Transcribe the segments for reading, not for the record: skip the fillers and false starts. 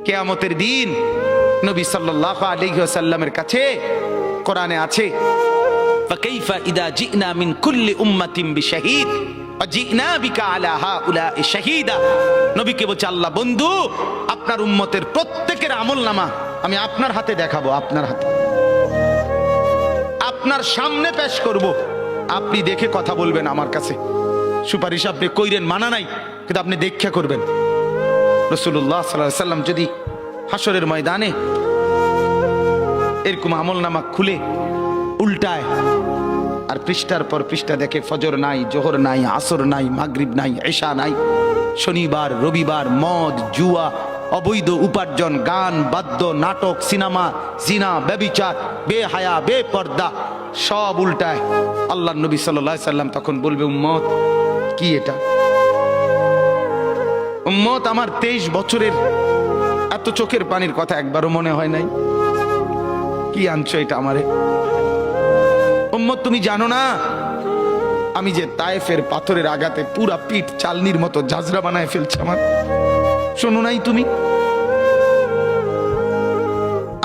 কিয়ামতের দিন নবী সাল্লাল্লাহু আলাইহি ওয়াসাল্লামের কাছে কোরআনে আছে, ফাকাইফা ইদা জিনা মিন কুল্লি উম্মাতিন বিশাহিদ ওয়া জিনা বিকা আলা হাউলা'i শাহীদা। নবীকে বলছে আল্লাহ, বন্ধু আপনার উম্মতের প্রত্যেকের আমলনামা আমি আপনার হাতে দেখাবো, আপনার হাতে, আপনার সামনে পেশ করব, আপনি দেখে কথা বলবেন আমার কাছে। সুপারিশ আপনি কইরেন, মানা নাই, কিন্তু আপনি দেখা করবেন। রাসূলুল্লাহ সাল্লাল্লাহু আলাইহি ওয়াসাল্লাম যদি হাসরের ময়দানে এরকম আমলনামা খুলে উল্টায় আর পৃষ্ঠার পর পৃষ্ঠা দেখে ফজর নাই, জোহর নাই, আসর নাই, মাগরিব নাই, ঈশা নাই, শনিবার রবিবার, মদ জুয়া, অবৈধ উপার্জন, গান বাদ্য, নাটক, সিনেমা, জিনা, ব্যভিচার, বেহায়া, বেপর্দা সব উল্টায়। আল্লাহর নবী সাল্লাল্লাহু আলাইহি সাল্লাম তখন বলবে, উম্মত কি এটা? উম্মত আমার 23 বছরের এত চোখের পানির কথা একবারও মনে হয় নাই, কি আনছো এটা আমারে? উম্মত তুমি জানো না আমি যে তায়েফের পাথরের আঘাতে পুরা পিঠ চালনির মতো ঝাঁঝরা বানায় ফেলছে আমার? শোনো নাই তুমি?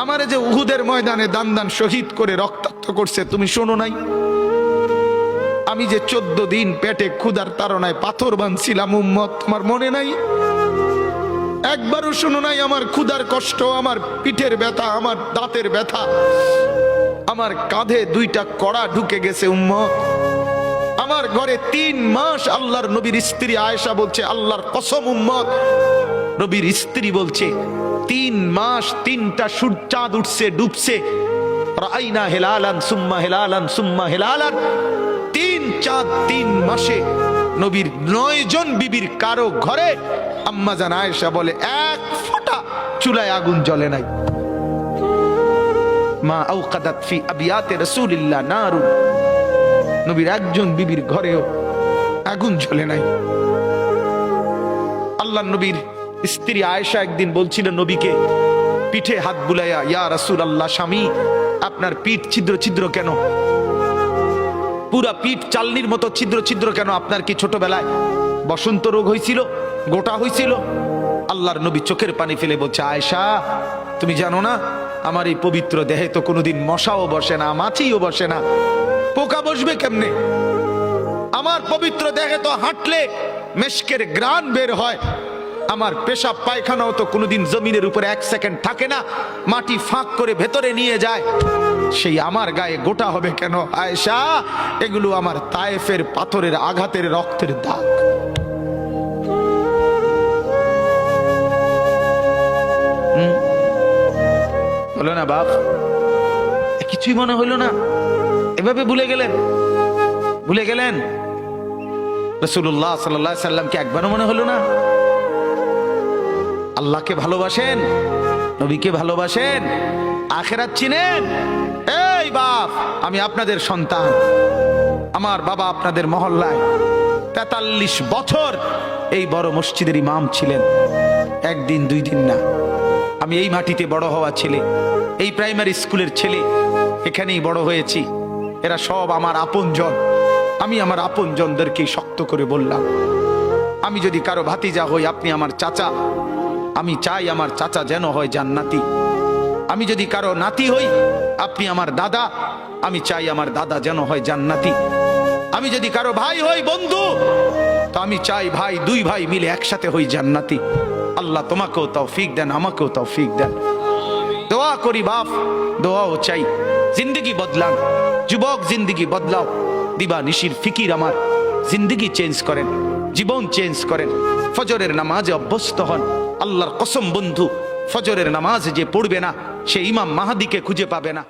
আমারে যে উহুদের ময়দানে দান দান শহীদ করে রক্তাক্ত করছে, তুমি শোনো নাই? আমি যে 14 দিন পেটে ক্ষুধার তাড়নায় পাথর বাঁধছিলাম, উম্মত তোমার মনে নাই? একবারও শোনো নাই আমার ক্ষুধার কষ্ট, আমার পিঠের ব্যথা, আমার দাঁতের ব্যথা, আমার কাঁধে 2টা কড়া ঢুকে গেছে উম্মত। আমার ঘরে 3 মাস আল্লাহর নবীর স্ত্রী আয়েশা বলছে, আল্লাহর কসম উম্মত, নবীর স্ত্রী বলছে 3 মাস 3টা চাঁদ উঠছে ডুবছে, রাইনা হেলালান সুম্মা হেলালান সুম্মা হেলালান, 3 চাঁদ 3 মাসে নবীর 9 জন বিবির কারো ঘরে আম্মা জান আয়েশা বলে 1 ফোঁটা চুলায় আগুন জ্বলে নাই। মা আওকাদাত ফি আবিয়াতে রাসূলিল্লাহ নারুন, নবীর একজন বিবির ঘরেও আগুন জ্বলে নাই। আল্লাহর নবীর স্ত্রী আয়েশা একদিন বলছিল নবীকে পিঠে হাত বুলাইয়া, ইয়া রাসূলুল্লাহ, স্বামী আপনার পিঠ ছিদ্র ছিদ্র কেন? পুরা পিঠ চালনির মতো ছিদ্র ছিদ্র কেন? আপনার কি ছোটবেলায় বসন্ত রোগ হয়েছিল, গোটা হয়েছিল? আল্লাহর নবী চোখের পানি ফেলে বলছে, আয়েশা তুমি জানো না আমার এই পবিত্র দেহে তো কোনোদিন মশাও বসে না, মাছিও বসে না, পোকা বসবে কেমনে? আমার পবিত্র দেহে তো হাঁটলে মেশকের গ্রান বের হয়, আমার পেশাব পায়খানাও তো কোনোদিন জমিনের উপরে 1 সেকেন্ড থাকে না, মাটি ফাঁক করে ভেতরে নিয়ে যায়, সেই আমার গায়ে গোটা হবে কেন? আয়েশা এগুলো আমার তায়েফের পাথরের আঘাতের রক্তের দাগ। হলো না বাপ? কিছুই মনে হইল না? এভাবে ভুলে গেলেন, ভুলে গেলেন? রাসূলুল্লাহ সাল্লাল্লাহু আলাইহি সাল্লামকে একবারও মনে হলো না? আল্লাহকে ভালোবাসেন, নবীকে ভালোবাসেন, আখিরাত চিনেন? এই বাপ, আমি আপনাদের সন্তান, আমার বাবা আপনাদের মহল্লায় 43 বছর এই বড় মসজিদের ইমাম ছিলেন, 1 দিন 2 দিন না। আমি এই মাটিতে বড় হওয়া ছেলে, এই প্রাইমারি স্কুলের ছেলে, এখানেই বড় হয়েছি। এরা সব আমার আপনজন। আমি আমার আপনজনদেরকে শক্ত করে বললাম, আমি যদি কারো ভাতিজা হই, আপনি আমার চাচা, আমি চাই আমার চাচা যেন হয় জান্নাতি। আমি যদি কারো নাতি হই, আপনি আমার দাদা, আমি চাই আমার দাদা যেন হয় জান্নাতি। আমি যদি কারো ভাই হই, বন্ধু, তো আমি চাই ভাই 2 ভাই মিলে একসাথে হই জান্নাতি। আল্লাহ তোমাকেও তৌফিক দেন, আমাকেও তৌফিক দেন। দোয়া করি বাপ, দোয়াও চাই। জিন্দগি বদলান যুবক, জিন্দগি বদলাও। দিবা নিশির ফিকির আমার জিন্দগি চেঞ্জ করেন, জীবন চেঞ্জ করেন। ফজরের নামাজে অভ্যস্ত হন। আল্লাহর কসম বন্ধু, ফজরের নামাজ যে পড়বে না সে ইমাম মাহাদিকে খুঁজে পাবে না।